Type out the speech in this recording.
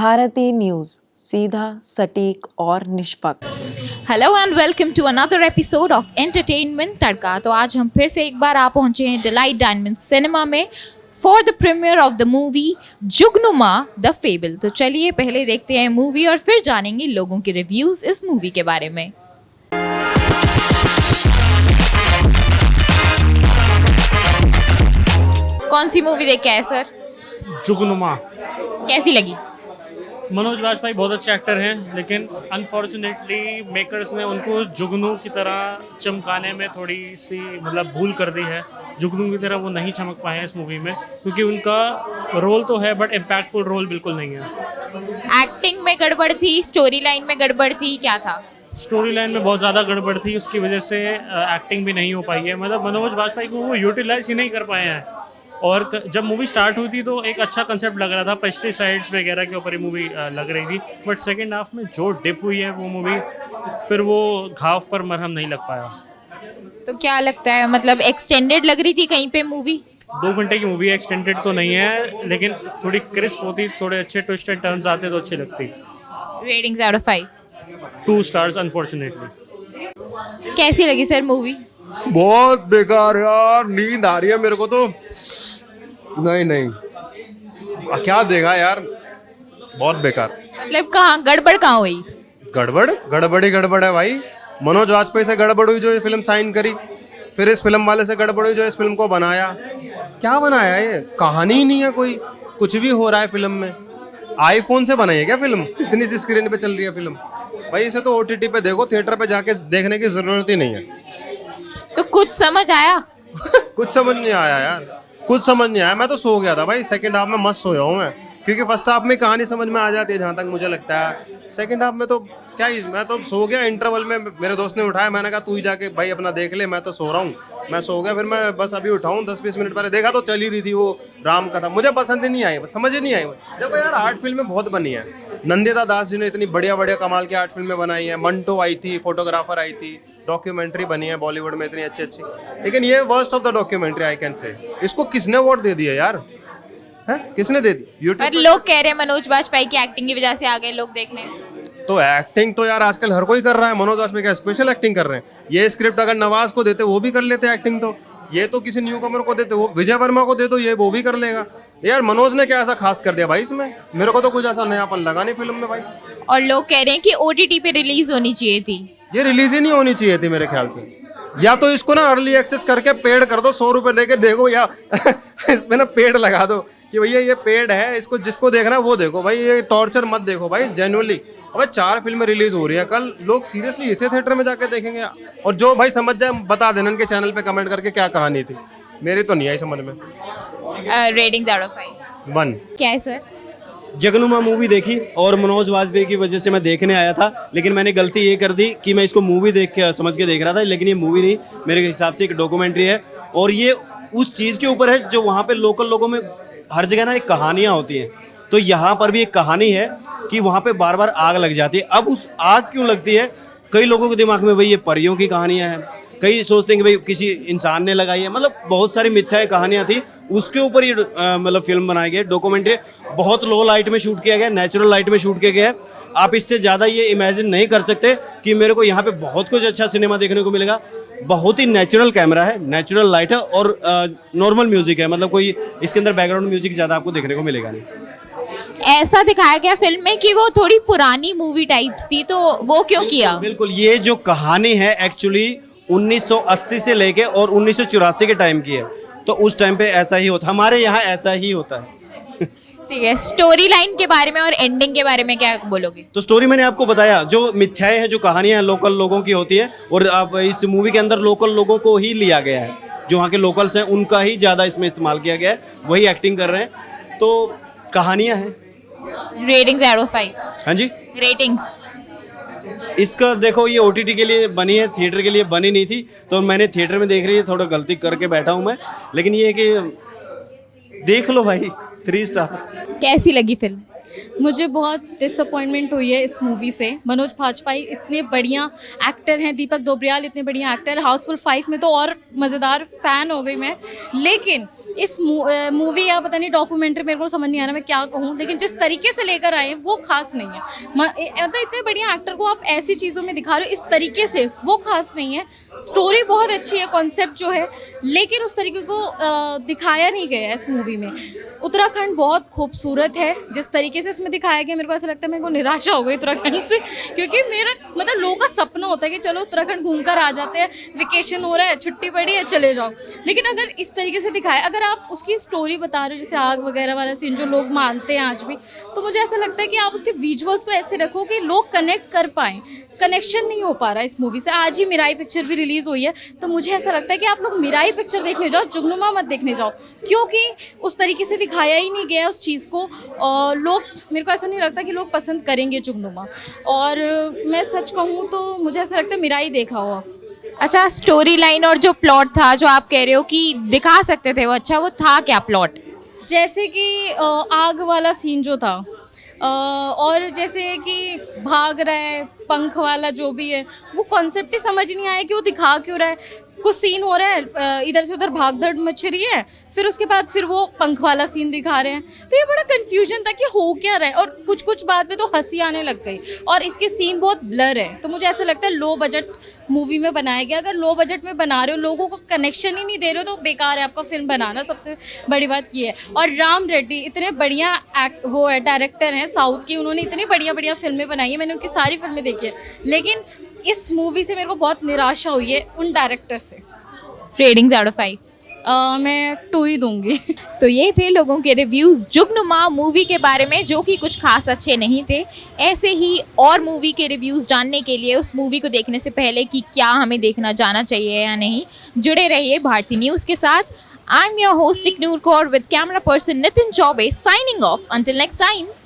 Bharti news, सीधा, सटीक और निष्पक्ष। Hello and welcome to another episode of entertainment Tadka. तो आज हम फिर से एक बार आ पहुंचे हैं डिलाइट डायमंड सिनेमा में for the premiere of the movie Jugnuma the fable. तो चलिए पहले देखते हैं मूवी और फिर जानेंगे लोगों के रिव्यूज़ इस मूवी के बारे में। कौन सी मूवी देख के आए सर? जुगनुमा। कैसी लगी? मनोज वाजपेयी बहुत अच्छे एक्टर हैं, लेकिन अनफॉर्चुनेटली मेकर्स ने उनको जुगनू की तरह चमकाने में थोड़ी सी भूल कर दी है। जुगनू की तरह वो नहीं चमक पाए हैं इस मूवी में, क्योंकि उनका रोल तो है बट इम्पैक्टफुल रोल बिल्कुल नहीं है। एक्टिंग में गड़बड़ थी, स्टोरी लाइन में गड़बड़ थी, क्या था? स्टोरी लाइन में बहुत ज़्यादा गड़बड़ थी, उसकी वजह से एक्टिंग भी नहीं हो पाई है। मनोज वाजपेयी को वो यूटिलाइज ही नहीं कर पाए हैं। और जब मूवी स्टार्ट हुई थी तो एक अच्छा कंसेप्ट लग रहा था, पेस्टिसाइड्स वगैरह के ऊपर ये मूवी लग रही थी, बट सेकेंड हाफ में जो डिप हुई है वो मूवी, फिर वो घाव पर मरहम नहीं लग पाया। तो क्या लगता है, मतलब एक्सटेंडेड लग रही थी कहीं पे मूवी? 2 घंटे की मूवी है, एक्सटेंडेड तो नहीं है, लेकिन थोड़ी क्रिस्प होती, थोड़े अच्छे ट्विस्ट एंड टर्न्स आते तो अच्छी लगती। Ratings out of 5? 2 stars unfortunately. कैसी लगी सर मूवी? बहुत बेकार यार, नींद आ रही है मेरे को तो। नहीं क्या देगा यार, बहुत बेकार। मतलब कहाँ गड़बड़ कहाँ हुई? गड़बड़ है भाई। मनोज वाजपेयी से गड़बड़ हुई जो ये फिल्म साइन करी, फिर इस फिल्म वाले से गड़बड़ हुई जो इस फिल्म को बनाया। क्या बनाया ये? कहानी ही नहीं है कोई, कुछ भी हो रहा है फिल्म में। आईफोन से बनाई है क्या फिल्म? इतनी सी स्क्रीन पे चल रही है फिल्म भाई। इसे तो OTT पे देखो, थिएटर पे जाके देखने की जरूरत ही नहीं है। तो कुछ समझ आया? कुछ समझ नहीं आया यार, कुछ समझ नहीं आया। मैं तो सो गया था भाई, सेकंड हाफ में मस्त सोया हूँ मैं, क्योंकि फर्स्ट हाफ में कहानी समझ में आ जाती है जहाँ तक मुझे लगता है। सेकंड हाफ में तो क्या ही, मैं तो सो गया। इंटरवल में मेरे दोस्त ने उठाया, मैंने कहा तू ही जाके भाई अपना देख ले, मैं तो सो रहा हूँ। मैं सो गया, फिर मैं बस अभी उठाऊँ 10-20 मिनट पहले देखा तो चल ही रही थी वो राम कथा। मुझे पसंद ही नहीं आई, समझ ही नहीं आई। देखो यार, आर्ट फिल्में बहुत बनी है। नंदिता दास जी ने इतनी बढ़िया कमाल की आर्ट फिल्में बनाई हैं। मंटो आई थी, फोटोग्राफर आई थी, डॉक्यूमेंट्री बनी है बॉलीवुड में इतनी अच्छी। लेकिन ये worst of the documentary I can say. इसको किसने अवार्ड दे दिया यार? है किसने दे दी? पर लोग कह रहे हैं मनोज वाजपेयी की एक्टिंग की वजह से आ गए लोग देखने। तो एक्टिंग तो यार आजकल हर कोई कर रहा है। मनोज वाजपेयी क्या स्पेशल एक्टिंग कर रहे हैं? ये स्क्रिप्ट अगर नवाज को देते वो भी कर लेते एक्टिंग। तो ये तो किसी न्यू कमर को देते, वो विजय वर्मा को दे दो, ये वो भी कर लेगा। यार मनोज ने क्या ऐसा खास कर दिया भाई इसमें? मेरे को तो कुछ ऐसा नयापन लगा नहीं फिल्म में भाई। और लोग कह रहे हैं कि OTT पे रिलीज होनी चाहिए थी। ये रिलीज ही नहीं होनी चाहिए थी मेरे ख्याल से। या तो इसको ना अर्ली एक्सेस करके पेड कर दो, 100 रुपए देके देखो, या इसमें ना पेड लगा दो कि भैया ये पेड है, इसको जिसको देखना है वो देखो भाई। ये टॉर्चर मत देखो भाई, जेन्युइनली। अबे 4 फिल्में रिलीज हो रही है कल, लोग सीरियसली इसे थिएटर में जाके देखेंगे? और जो भाई समझ जाए बता देना इनके चैनल पे कमेंट करके क्या कहानी थी। मेरी तो नहीं आई समझ में। Ratings out of 5? 1। क्या है सर? जुगनुमा मूवी देखी और मनोज वाजपेयी की वजह से मैं देखने आया था, लेकिन मैंने गलती ये कर दी कि मैं इसको मूवी देख के समझ के देख रहा था, लेकिन ये मूवी नहीं, मेरे हिसाब से एक डॉक्यूमेंट्री है। और ये उस चीज़ के ऊपर है जो वहाँ पे लोकल लोगों में हर जगह ना एक कहानियाँ होती हैं। तो यहाँ पर भी एक कहानी है कि वहाँ पे बार बार आग लग जाती है। अब उस आग क्यों लगती है? कई लोगों के दिमाग में भाई ये परियों की कहानियाँ हैं, कई सोचते हैं कि भाई किसी इंसान ने लगाई है। मतलब बहुत सारी मिथ्याएं कहानियाँ थी, उसके ऊपर ये फिल्म बनाई गई। डॉक्यूमेंट्री बहुत लो लाइट में शूट किया गया, नेचुरल लाइट में शूट किया गया है। आप इससे ज़्यादा ये इमेजिन नहीं कर सकते कि मेरे को यहाँ पे बहुत कुछ अच्छा सिनेमा देखने को मिलेगा। बहुत ही नेचुरल कैमरा है, नेचुरल लाइट है और नॉर्मल म्यूजिक है। मतलब कोई इसके अंदर बैकग्राउंड म्यूजिक ज़्यादा आपको देखने को मिलेगा नहीं। ऐसा दिखाया गया फिल्म में कि वो थोड़ी पुरानी मूवी टाइप थी, तो वो क्यों किया? बिल्कुल, ये जो कहानी है एक्चुअली 1980 से लेके और 1984 के टाइम की है। तो उस टाइम पे ऐसा ही होता, हमारे यहाँ ऐसा ही होता है। ठीक है, स्टोरी लाइन के बारे में और एंडिंग के बारे में क्या बोलोगे? तो स्टोरी मैंने आपको बताया, जो मिथ्याएं हैं, जो कहानियां लोकल लोगों की होती है, और आप इस मूवी के अंदर लोकल लोगों को ही लिया गया है। जो वहाँ के लोकल्स हैं उनका ही ज़्यादा इसमें इस्तेमाल किया गया है, वही एक्टिंग कर रहे हैं। तो कहानियाँ हैं। Ratings out of 5? हाँ जी, रेटिंग्स। इसका देखो, ये OTT के लिए बनी है, थिएटर के लिए बनी नहीं थी, तो मैंने थिएटर में देख रही है, थोड़ा गलती करके बैठा हूँ मैं। लेकिन ये है कि देख लो भाई, 3 स्टार। कैसी लगी फिल्म? मुझे बहुत डिसअपॉइंटमेंट हुई है इस मूवी से। मनोज बाजपेयी इतने बढ़िया एक्टर हैं, दीपक दोबरियाल इतने बढ़िया एक्टर, हाउसफुल 5 में तो और मज़ेदार फ़ैन हो गई मैं। लेकिन इस मूवी या पता नहीं डॉक्यूमेंट्री, मेरे को समझ नहीं आ रहा मैं क्या कहूँ, लेकिन जिस तरीके से लेकर आए हैं वो खास नहीं है। मतलब इतने बढ़िया एक्टर को आप ऐसी चीज़ों में दिखा रहे हो इस तरीके से, वो खास नहीं है। स्टोरी बहुत अच्छी है, कॉन्सेप्ट जो है, लेकिन उस तरीके को दिखाया नहीं गया है इस मूवी में। उत्तराखंड बहुत खूबसूरत है, जिस तरीके से इसमें दिखाया गया मेरे को ऐसा लगता है मेरे को निराशा हो गई उत्तराखंड से, क्योंकि मेरा मतलब लोगों का सपना होता है कि चलो उत्तराखंड घूम कर आ जाते हैं, वेकेशन हो रहा है, छुट्टी पड़ी है, चले जाओ। लेकिन अगर इस तरीके से दिखाया, अगर आप उसकी स्टोरी बता रहे हो जैसे आग वगैरह वाला सीन जो लोग मानते हैं आज भी, तो मुझे ऐसा लगता है कि आप उसके विजुअल्स तो ऐसे रखो कि लोग कनेक्ट कर पाएँ। कनेक्शन नहीं हो पा रहा इस मूवी से। आज ही मिराई पिक्चर भी रिलीज़ हुई है, तो मुझे ऐसा लगता है कि आप लोग मिराई पिक्चर देखने जाओ, जुगनुमा मत देखने जाओ, क्योंकि उस तरीके से दिखाया ही नहीं गया उस चीज़ को। और लोग, मेरे को ऐसा नहीं लगता कि लोग पसंद करेंगे जुगनुमा। और मैं सच कहूँ तो मुझे ऐसा लगता है मिराई देखा हो आप। अच्छा, स्टोरी लाइन और जो प्लॉट था जो आप कह रहे हो कि दिखा सकते थे, वो अच्छा वो था क्या प्लॉट? जैसे कि आग वाला सीन जो था, और जैसे कि भाग रहा है पंख वाला जो भी है, वो कॉन्सेप्ट ही समझ नहीं आया कि वो दिखा क्यों रहा है। कुछ सीन हो रहा है, इधर से उधर भाग दौड़ मच रही है, फिर उसके बाद फिर वो पंख वाला सीन दिखा रहे हैं, तो ये बड़ा कंफ्यूजन था कि हो क्या रहा है। और कुछ कुछ बात पे तो हंसी आने लग गई, और इसके सीन बहुत ब्लर है। तो मुझे ऐसा लगता है लो बजट मूवी में बनाया गया। अगर लो बजट में बना रहे हो, लोगों को कनेक्शन ही नहीं दे रहे हो, तो बेकार है आपका फिल्म बनाना। सबसे बड़ी बात ये है। और राम रेड्डी इतने बढ़िया वो है, डायरेक्टर हैं साउथ की, उन्होंने इतनी बढ़िया बढ़िया फिल्में बनाई है, मैंने उनकी सारी फिल्में देखी है, लेकिन इस मूवी से मेरे को बहुत निराशा हुई है उन डायरेक्टर से। Ratings out of 5? मैं 2 ही दूंगी। तो ये थे लोगों के रिव्यूज़ जुगनुमा मूवी के बारे में, जो कि कुछ खास अच्छे नहीं थे। ऐसे ही और मूवी के रिव्यूज़ जानने के लिए, उस मूवी को देखने से पहले कि क्या हमें देखना जाना चाहिए या नहीं, जुड़े रहिए भारती न्यूज़ के साथ। I am your host Ignoor Kaur with camera person Nitin Choubey, signing off until next time.